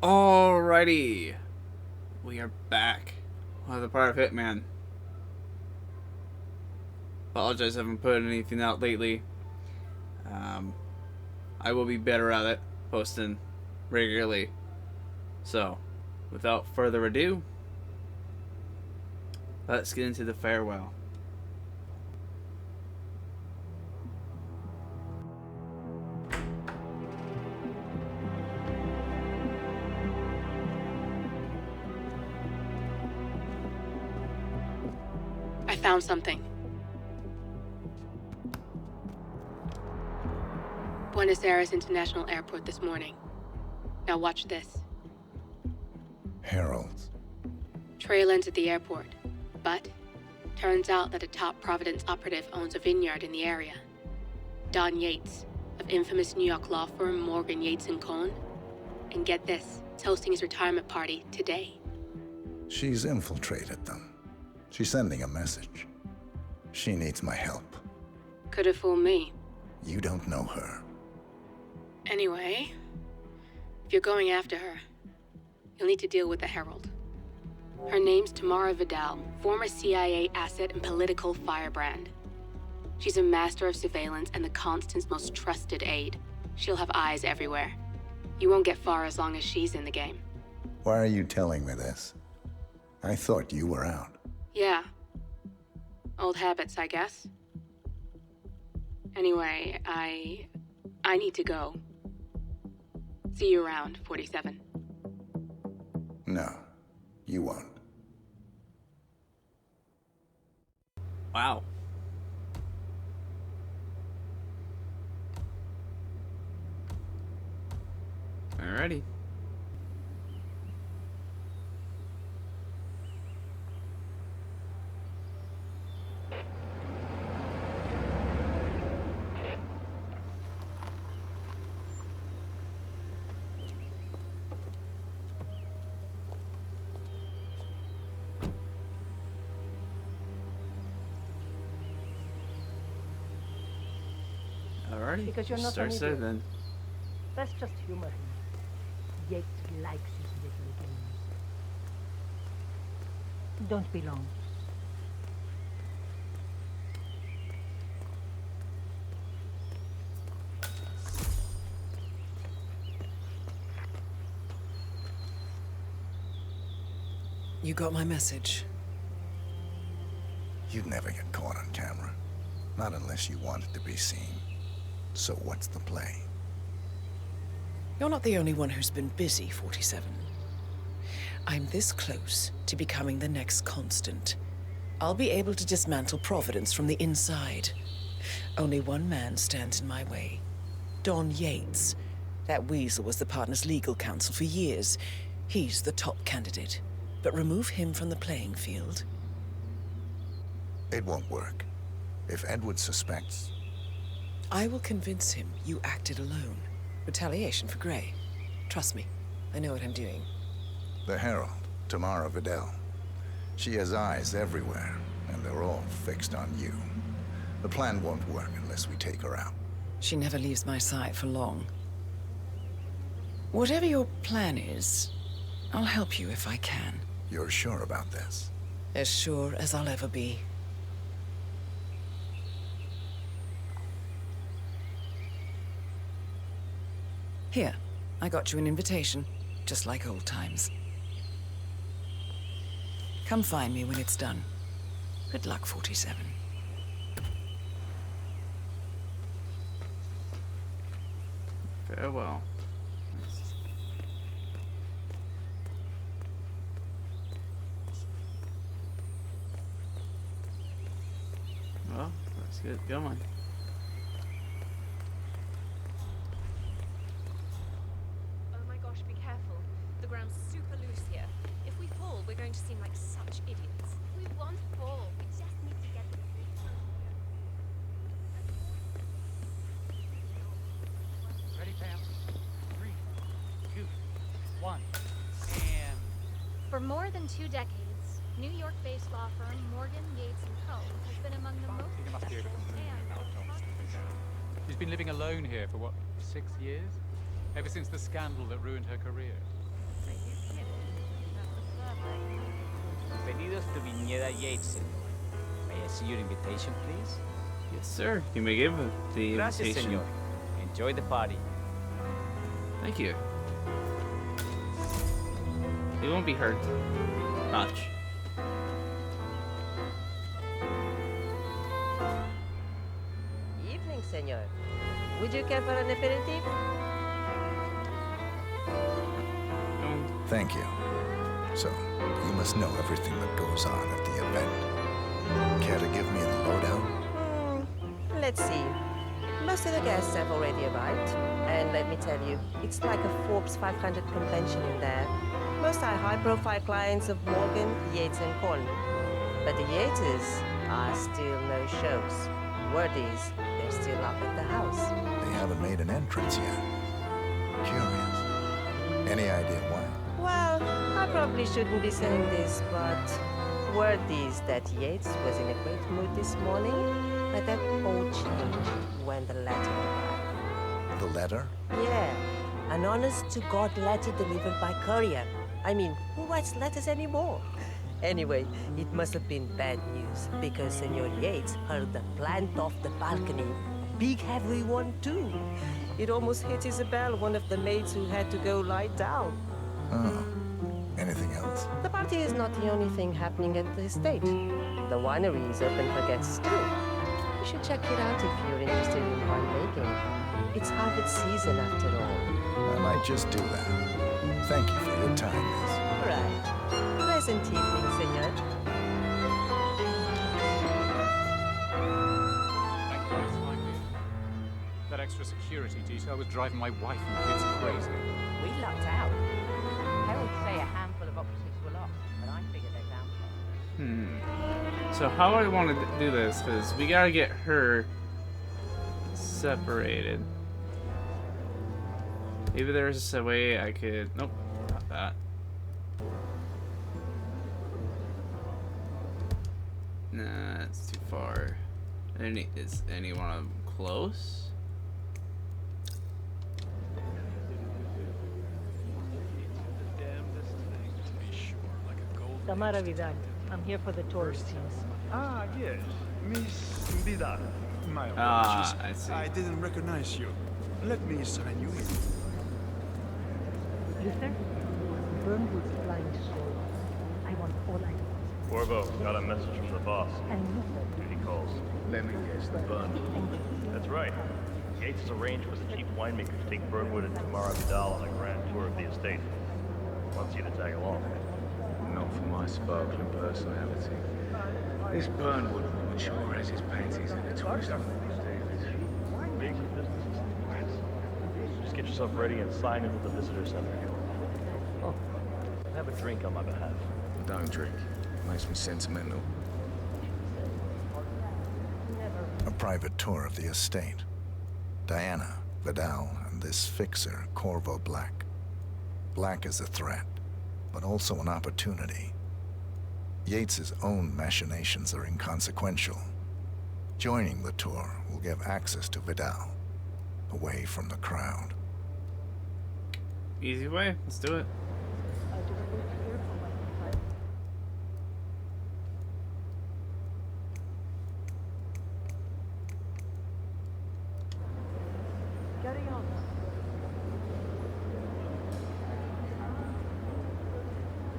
Alrighty, we are back on the part of Hitman. Apologize, I haven't put anything out lately. Um, I will be better at it, posting regularly. So, without further ado, let's get into the farewell. I found something. Buenos Aires International Airport this morning. Now watch this. Heralds. Trail ends at the airport, but turns out that a top Providence operative owns a vineyard in the area. Don Yates, of infamous New York law firm Morgan, Yates & Cohn. And get this, is hosting his retirement party today. She's infiltrated them. She's sending a message. She needs my help. Could have fooled me. You don't know her. Anyway, if you're going after her, you'll need to deal with the Herald. Her name's Tamara Vidal, former CIA asset and political firebrand. She's a master of surveillance and the Constant's most trusted aide. She'll have eyes everywhere. You won't get far as long as she's in the game. Why are you telling me this? I thought you were out. Yeah. Old habits, I guess. Anyway, I need to go. See you around, 47. No, you won't. Wow. Alrighty. Alrighty. Because you're not Start an there idiot. then. Let's just humor him. Yates likes his little games. Don't be long. You got my message. You'd never get caught on camera. Not unless you wanted to be seen. So what's the play? You're not the only one who's been busy, 47. I'm this close to becoming the next Constant. I'll be able to dismantle Providence from the inside. Only one man stands in my way. Don Yates. That weasel was the partner's legal counsel for years. He's the top candidate. But remove him from the playing field. It won't work. If Edward suspects... I will convince him you acted alone. Retaliation for Grey. Trust me, I know what I'm doing. The Herald, Tamara Vidal. She has eyes everywhere, and they're all fixed on you. The plan won't work unless we take her out. She never leaves my side for long. Whatever your plan is, I'll help you if I can. You're sure about this? As sure as I'll ever be. Here, I got you an invitation, just like old times. Come find me when it's done. Good luck, 47. Farewell. Well, let's get going. Oh my gosh, be careful. The ground's super loose here. If we fall, we're going to seem like such idiots. We won't fall. We just need to get the Ready, Pam? 3, 2, 1, and... For more than 2 decades, New York-based law firm Morgan, Yates & Co. has been among the most You must be able to successful and most She's been living alone here for, what, 6 years? Ever since the scandal that ruined her career. Bienvenidos to Viñeda Yates, senor. May I see your invitation, please? Yes, sir. You may give the Gracias, invitation. senor. Enjoy the party. Thank you. He won't be hurt much. Evening, senor. Would you care for an aperitif? Thank you. So, you must know everything that goes on at the event. Care to give me the lowdown? Let's see. Most of the guests have already arrived. And let me tell you, it's like a Forbes 500 convention in there. Most are high-profile clients of Morgan, Yates, and Korn. But the Yateses are still no shows. Word is, they're still up at the house. They haven't made an entrance yet. Curious. Any idea why? Well, I probably shouldn't be saying this, but word is that Yates was in a great mood this morning, but that all changed when the letter arrived. The letter? Yeah, an honest-to-God letter delivered by courier. I mean, who writes letters anymore? Anyway, it must have been bad news, because Senor Yates hurled the plant off the balcony. Big heavy one, too. It almost hit Isabel, one of the maids who had to go lie down. Oh. Anything else? The party is not the only thing happening at the estate. The winery is open for guests, too. You should check it out if you're interested in winemaking. It's harvest season, after all. I might just do that. Thank you for your time, miss. Right. Pleasant evening, senor. Thank you, Miss Langley. That extra security detail was driving my wife and kids crazy. We lucked out. Herald say a handful of operatives were lost, but I figured they're down there. So how do I want to do this? Because we gotta get her separated. Maybe there's a way I could... Nope, not that. Nah, it's too far. Is any one of them close? Tamara Vidal. I'm here for the tourist teams. Ah, yes. Miss Vidal. My Ah, apologies. I see. didn't recognize you. Let me sign you in. Luther? Burnwood's flying solo. I want all I want. Corvo, got a message from the boss. And Luther. Duty calls. Let me guess, the bun. That's right. Yates has arranged with the chief winemaker to take Burnwood and Tamara Vidal on a grand tour of the estate. Wants you to tag along. Not for my sparkling personality. This Burnwood woman sure has his panties in a twist. Big business. Just get yourself ready and sign into the visitor center. Oh, have a drink on my behalf. Don't drink. Makes me sentimental. A private tour of the estate. Diana, Vidal, and this fixer, Corvo Black. Black is a threat, but also an opportunity. Yates's own machinations are inconsequential. Joining the tour will give access to Vidal, away from the crowd. Easy way. Let's do it. Carry on.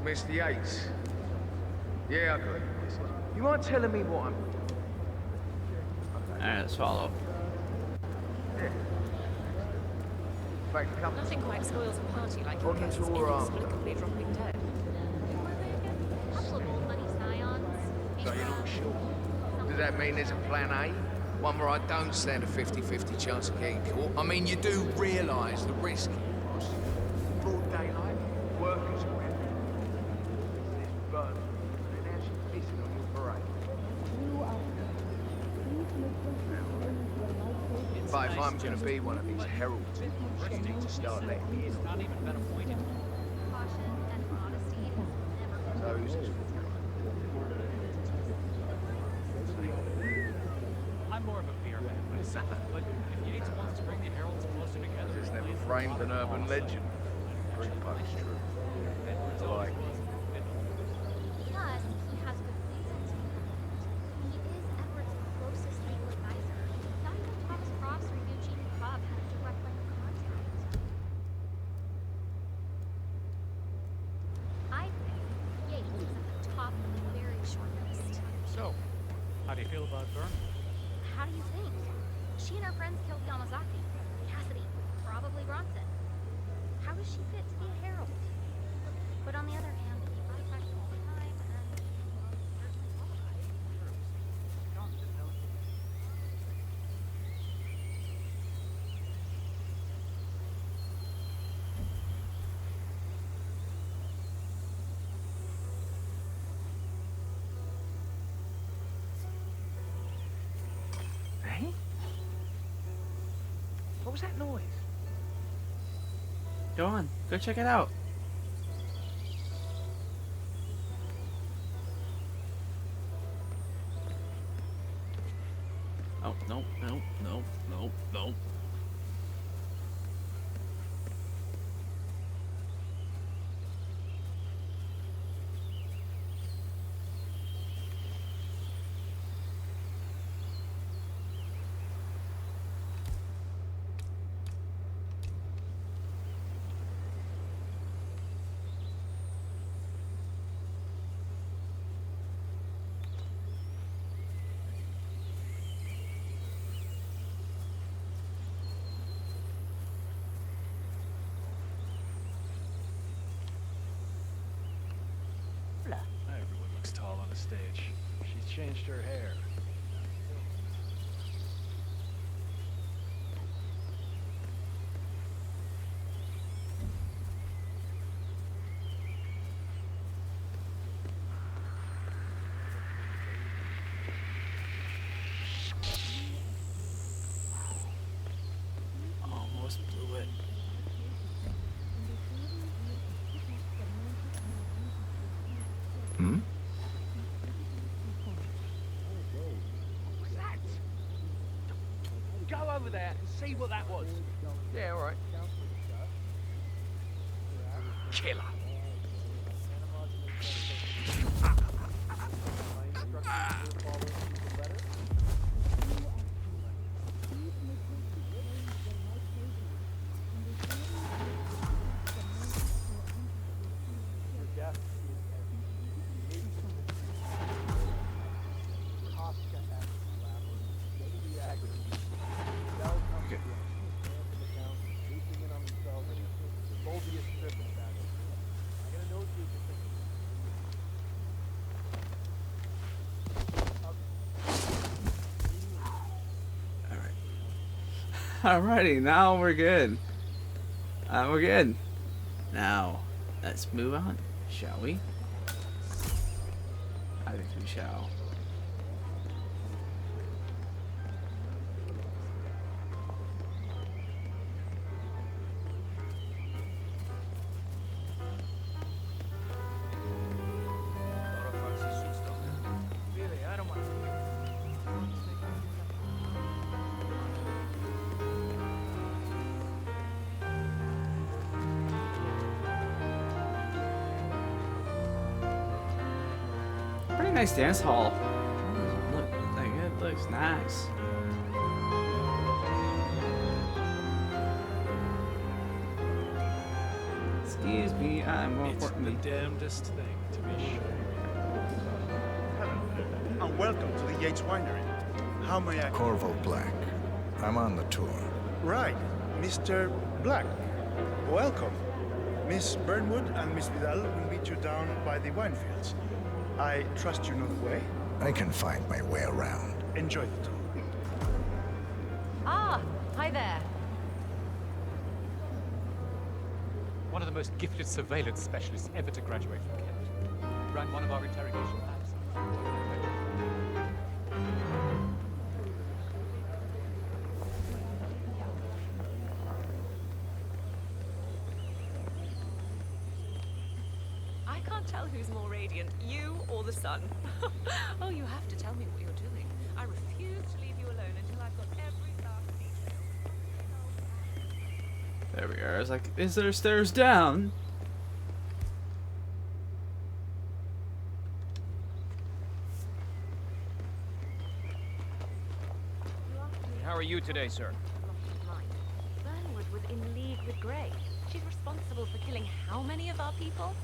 Mr. Yates. Yeah, I got it. You mind telling me what I'm... Alright, let's follow. Yeah. In fact, come Nothing quite spoils a party like On a the guest tour, inexplicably dropping dead. Couple of old money scions. So you're not sure? Does that mean there's a plan A? One where I don't stand a 50-50 chance of getting caught? I mean, you do realise the risk. Broad daylight, workers win. This burn, and now she's pissing on your parade. But if I'm going to be one of these heralds, you need to start letting me in. Not even been appointed. Caution and honesty never. So who's this? I'm more of a beer man myself, but if Yates wants to bring the Heralds closer together... Just never framed an urban legend. Very much true. Like, do you think? She and her friends killed Yamazaki, Cassidy, probably Bronson. How does she fit to be a herald? But on the other hand, artifacts all the time, and certainly qualified. Hey? What was that noise? Go on, go check it out. Oh, no, no, no, no, no. Everyone looks tall on the stage. She's changed her hair. Almost blew it. Hmm? What was that? Go over there and see what that was. Yeah, all right. Killer. Alrighty, now we're good. We're good. Now, let's move on, shall we? I think we shall. Really, I don't mind. Pretty nice dance hall. Look, it looks nice. Excuse me, I'm more It's important. the damnedest thing, to be sure. Hello, and welcome to the Yates Winery. How may I... Corvo Black. I'm on the tour. Right, Mr. Black. Welcome. Miss Burnwood and Miss Vidal will meet you down by the wine fields. I trust you know the way. I can find my way around. Enjoy the tour. Ah, hi there. One of the most gifted surveillance specialists ever to graduate from Kent. Ran one of our interrogation labs. I can't tell who's more radiant, you or the sun. Oh, you have to tell me what you're doing. I refuse to leave you alone until I've got every last detail. There we are. I was like, is there stairs down? How are you today, sir? Burnwood was in league with Grey. She's responsible for killing how many of our people?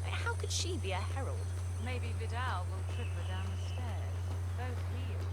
How could she be a herald? Maybe Vidal will trip her down the stairs. Those wheels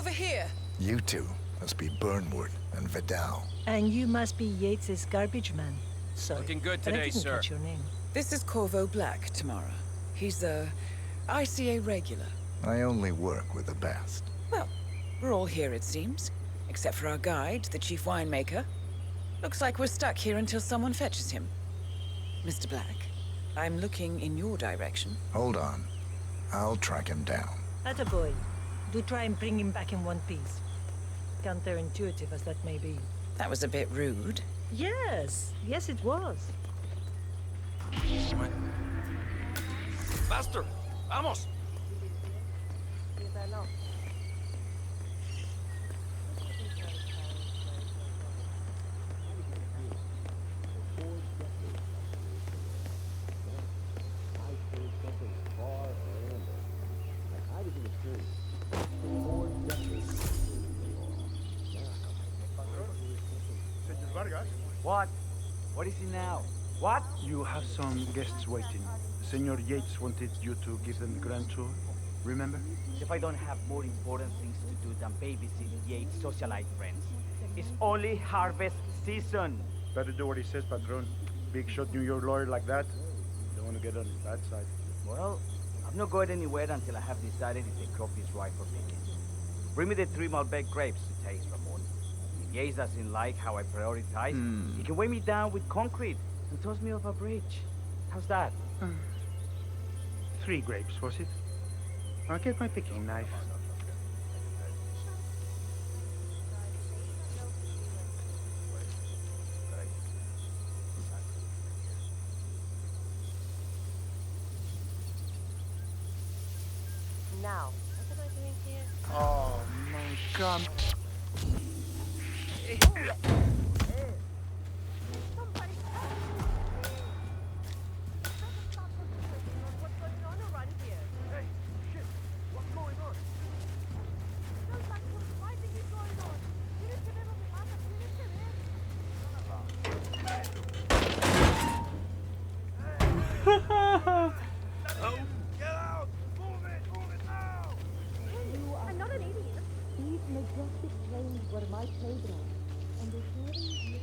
over here. You two must be Burnwood and Vidal. And you must be Yates's garbage man. Sorry. Looking good but I today, didn't sir. catch your name. This is Corvo Black, Tamara. He's a ICA regular. I only work with the best. Well, we're all here, it seems. Except for our guide, the chief winemaker. Looks like we're stuck here until someone fetches him. Mr. Black, I'm looking in your direction. Hold on. I'll track him down. Attaboy. Do try and bring him back in one piece. Counterintuitive as that may be. That was a bit rude. Yes. Yes, it was. Faster! Vamos! What? What is it now? What? You have some guests waiting. Senor Yates wanted you to give them the grand tour. Remember? If I don't have more important things to do than babysit Yates' socialite friends. It's only harvest season. Better do what he says, Patron. Big shot New York lawyer like that. Don't want to get on his bad side. Well, I'm not going anywhere until I have decided if the crop is ripe for picking. Bring me the 3 Malbec grapes to taste, Ramon. If Yates doesn't like how I prioritize, he can weigh me down with concrete and toss me off a bridge. How's that? 3 grapes, was it? I'll get my picking knife. Now, what am I doing here? Oh, my God. I'm not an idiot. These majestic plains were my playground, and the sharing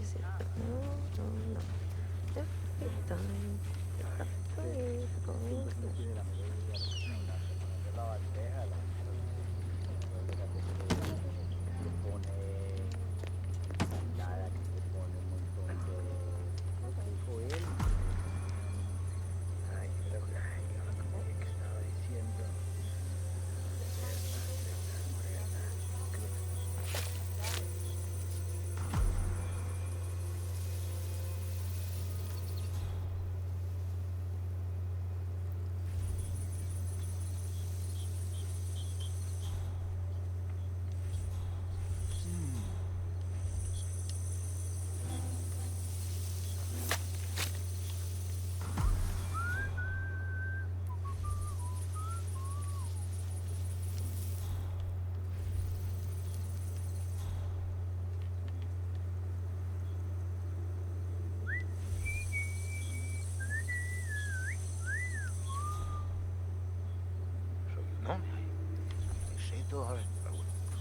Is it? No, no, no. Every time.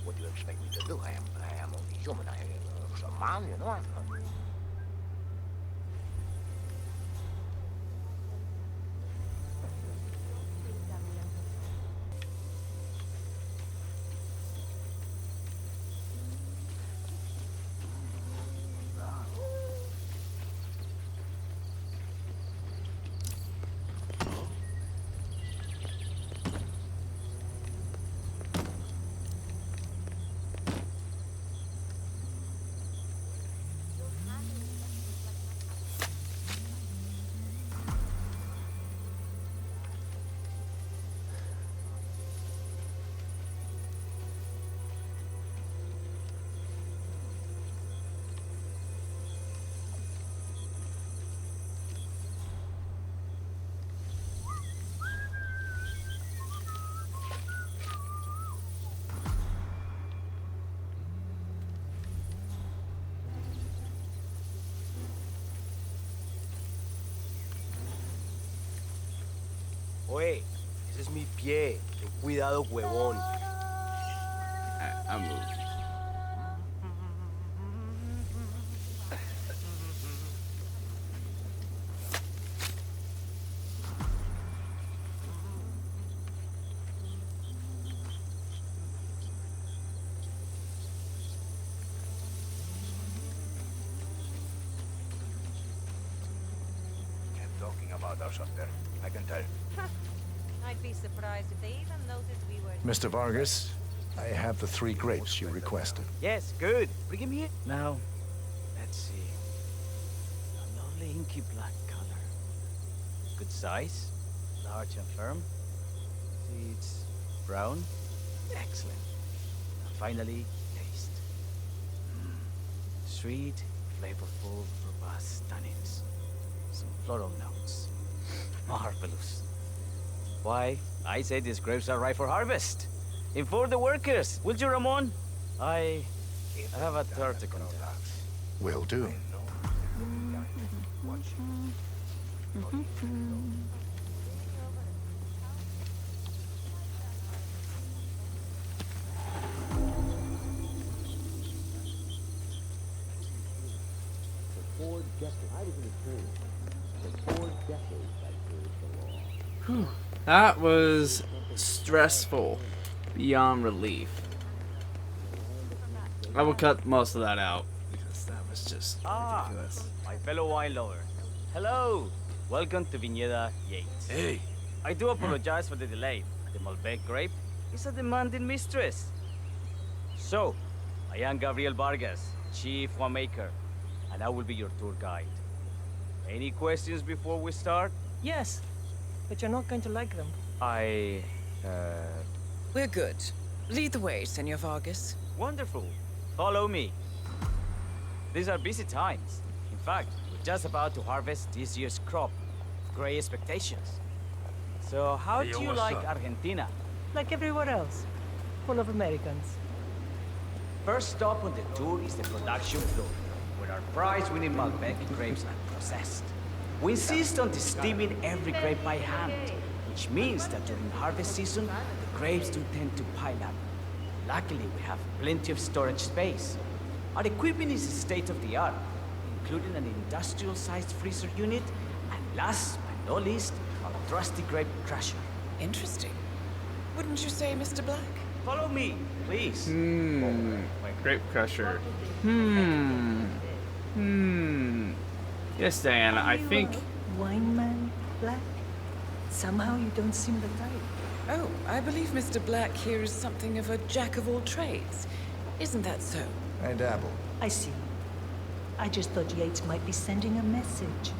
What do you expect me to do? I am only human. I am a man, you know. Oye, ese es mi pie. Ten cuidado, huevón. I moved. Kept talking about us up there. I can tell. I'd be surprised if they even noticed we were... Mr. Vargas, I have the 3 grapes you requested. Yes, good. Bring him here. Now, let's see. A lovely inky black color. Good size. Large and firm. Seeds brown. Excellent. And finally, taste. Sweet, flavorful, robust tannins. Some floral notes. Marvelous. Why, I say these grapes are ripe for harvest. Inform the workers, will you, Ramon? I have a third to contact. Will do. That was stressful beyond relief. I will cut most of that out because that was just ridiculous. My fellow wine lover. Hello. Welcome to Viñeda Yates. Hey. I do apologize for the delay. The Malbec grape is a demanding mistress. So, I am Gabriel Vargas, Chief Winemaker, and I will be your tour guide. Any questions before we start? Yes, but you're not going to like them. We're good. Lead the way, Senor Vargas. Wonderful. Follow me. These are busy times. In fact, we're just about to harvest this year's crop. Great expectations. So how do you like Argentina? Like everywhere else. Full of Americans. First stop on the tour is the production floor, where our prize-winning Malbec grapes are processed. We insist on steaming every grape by hand, which means that during harvest season, the grapes do tend to pile up. Luckily, we have plenty of storage space. Our equipment is state-of-the-art, including an industrial-sized freezer unit, and last but not least, our trusty grape crusher. Interesting. Wouldn't you say, Mr. Black? Follow me, please. My grape crusher. Yes, Diana, I think... Wine man, Black? Somehow you don't seem the type. Oh, I believe Mr. Black here is something of a jack of all trades. Isn't that so? I dabble. I see. I just thought Yates might be sending a message.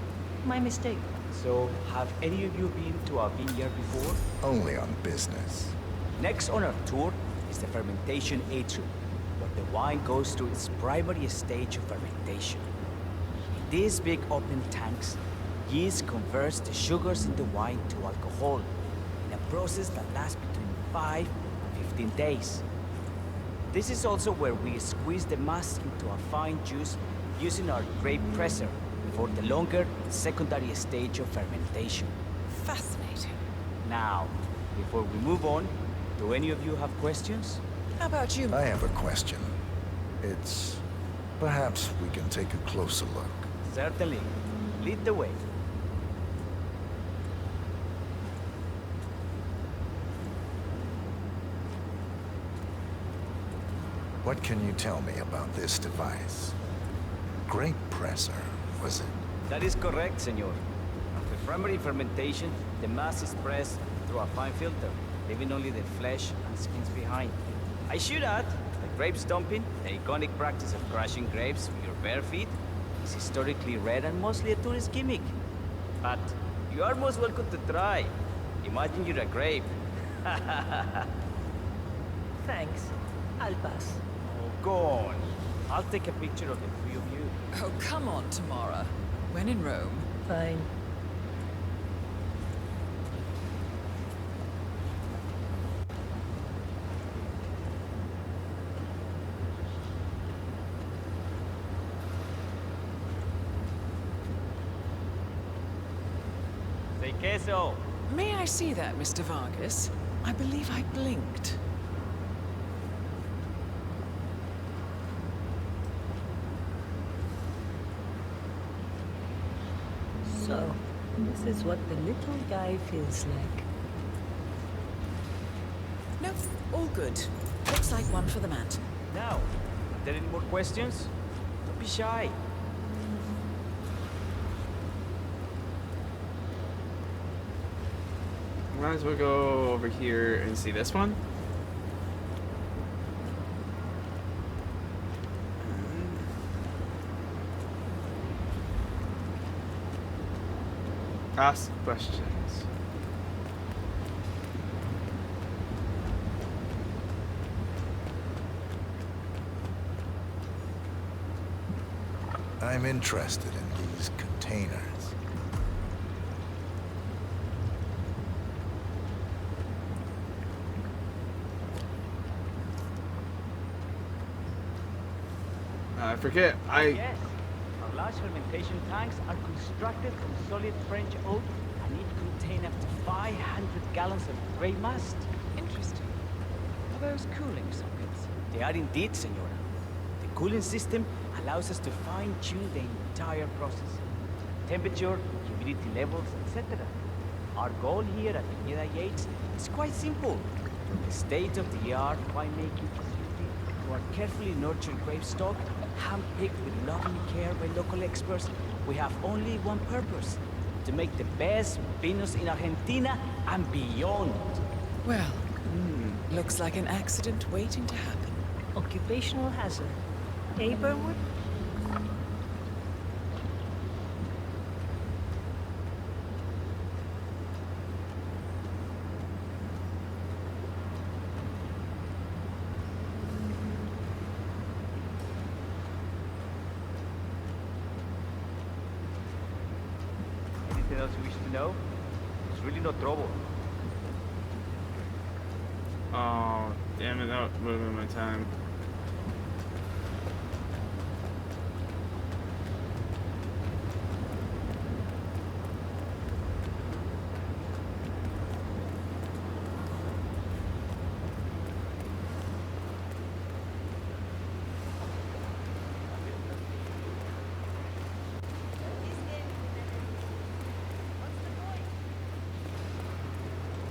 My mistake. So, have any of you been to our vineyard before? Only on business. Next on our tour is the fermentation atrium, where the wine goes through its primary stage of fermentation. In these big open tanks, yeast converts the sugars in the wine to alcohol, in a process that lasts between 5 and 15 days. This is also where we squeeze the mass into a fine juice using our grape presser for the longer secondary stage of fermentation. Fascinating. Now, before we move on, do any of you have questions? How about you? I have a question. It's... perhaps we can take a closer look. Certainly. Lead the way. What can you tell me about this device? Grape presser, was it? That is correct, senor. After primary fermentation, the mass is pressed through a fine filter, leaving only the flesh and skins behind. I should add that grape stomping, the iconic practice of crushing grapes with your bare feet, is historically rare and mostly a tourist gimmick. But you are most welcome to try. Imagine you're a grape. Thanks. I'll pass. Oh, go on. I'll take a picture of the three of you. Oh, come on, Tamara. When in Rome. Fine. Say queso. May I see that, Mr. Vargas? I believe I blinked. So, this is what the little guy feels like. No, all good. Looks like one for the mat. Now, are there any more questions? Don't be shy. Might as well go over here and see this one. Ask questions. I'm interested in these containers. I forget. Yes. Our large fermentation tanks are constructed from solid French oak and it contain up to 500 gallons of grey must. Interesting. Are those cooling sockets? They are indeed, Senora. The cooling system allows us to fine-tune the entire process. Temperature, humidity levels, etc. Our goal here at Dinna Yates is quite simple. The state-of-the-art winemaking facility to our carefully nurtured grape stock, hand-picked with loving care by local experts, we have only one purpose: to make the best vinos in Argentina and beyond. Well, looks like an accident waiting to happen. Occupational hazard. Eh, Burnwood? Anything else you wish to know? It's really no trouble. Oh, damn it, that would have been my time.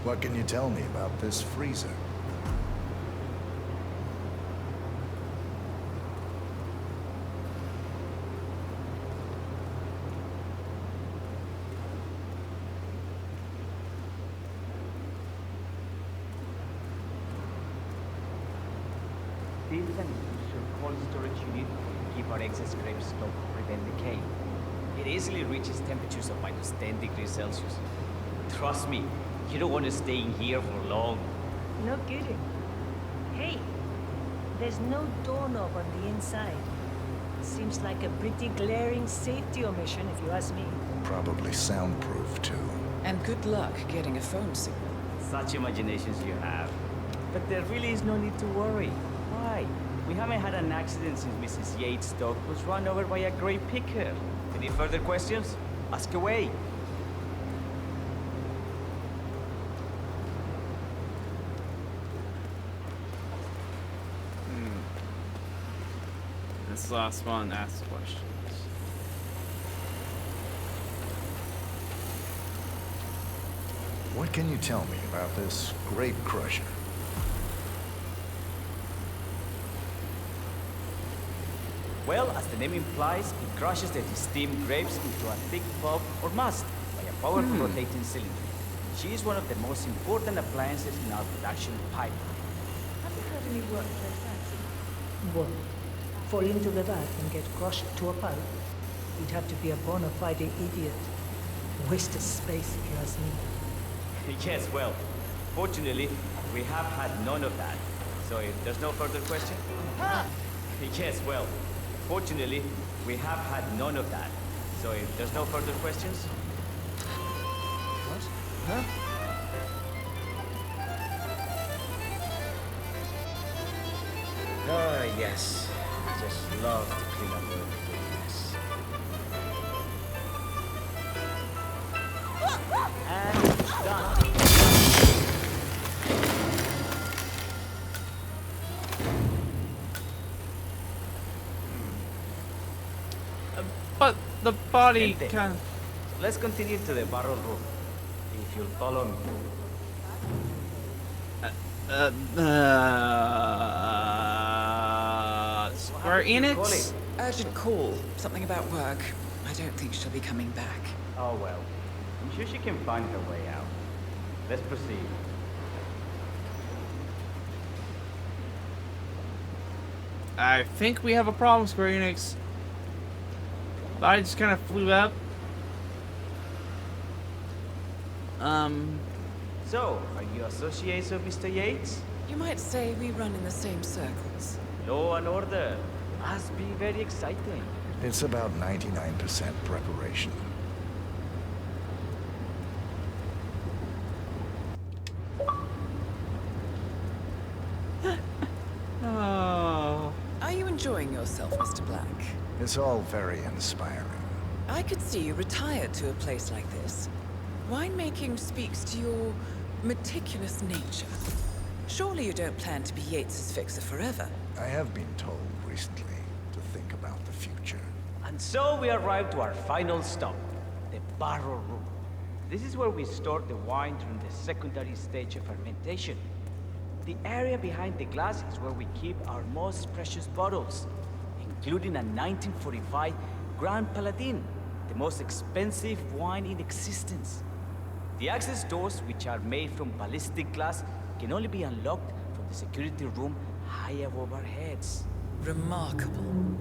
What can you tell me about this freezer? This is an industrial cold storage unit to keep our excess grape stock to prevent decay. It easily reaches temperatures of -10 degrees Celsius. Trust me, you don't want to stay in here for long. No kidding. Hey, there's no doorknob on the inside. Seems like a pretty glaring safety omission, if you ask me. Probably soundproof, too. And good luck getting a phone signal. Such imaginations you have. But there really is no need to worry. Why? We haven't had an accident since Mrs. Yates' dog was run over by a grape picker. Any further questions? Ask away. This last one asks questions. What can you tell me about this grape crusher? Well, as the name implies, it crushes the steamed grapes into a thick pulp or must by a powerful rotating cylinder. She is one of the most important appliances in our production pipeline. Have you heard any work like that? What? Fall into the vat and get crushed to a pulp? You'd have to be a bona fide idiot. Waste of space, if you ask me. Yes, well, fortunately, we have had none of that. So if there's no further question? Yes, well, fortunately, we have had none of that. So if there's no further questions? What? Huh? Oh, yes. I just love to clean up the mess. And But the body can. Let's continue to the barrel room. If you'll follow me. Square Enix? Urgent call. Something about work. I don't think she'll be coming back. Oh well. I'm sure she can find her way out. Let's proceed. I think we have a problem, Square Enix. Body just kind of flew up. So, are you associates of Mr. Yates? You might say we run in the same circles. Law and order. Must be very exciting. It's about 99% preparation. Oh. Are you enjoying yourself, Mr. Black? It's all very inspiring. I could see you retired to a place like this. Winemaking speaks to your meticulous nature. Surely you don't plan to be Yates's fixer forever. I have been told recently to think about the future. And so we arrive to our final stop, the barrel room. This is where we store the wine during the secondary stage of fermentation. The area behind the glass is where we keep our most precious bottles, including a 1945 Grand Paladin, the most expensive wine in existence. The access doors, which are made from ballistic glass, can only be unlocked from the security room high above our heads. Remarkable.